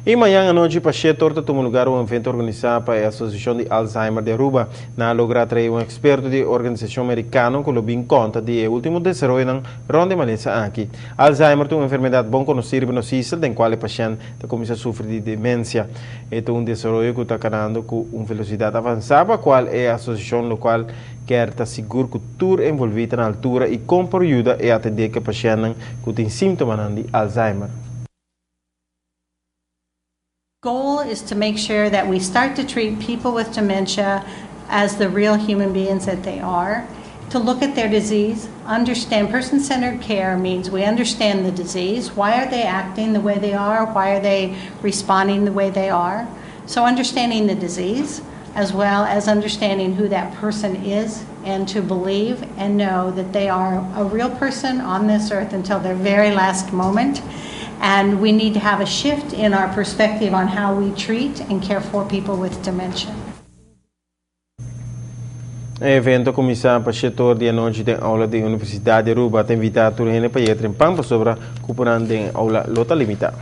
E amanhã à noite, para a torta, toma lugar um evento organizado pela Associação de Alzheimer de Aruba, na lograr trazer um experto de organização americana que lo bem conta de último desenvolvimento na ronda malesa aqui. Alzheimer é uma enfermidade bem conhecida no Noticia, em qual o paciente começa a sofrer de demência. É um desenvolvimento que está caminhando com uma velocidade avançada, qual é a associação local quer estar seguro que tudo envolvido na altura e com ajuda e atender que o paciente que tem sintomas de Alzheimer. Goal is to make sure that we start to treat people with dementia as the real human beings that they are, to look at their disease, understand person-centered care means we understand the disease, why are they acting the way they are, why are they responding the way they are. So understanding the disease as well as understanding who that person is and to believe and know that they are a real person on this earth until their very last moment. And we need to have a shift in our perspective on how we treat and care for people with dementia. O evento começa para o setor de noite da aula da Universidade de Aruba. Tem invitado a para ir em Pampa sobre a aula lota limitada.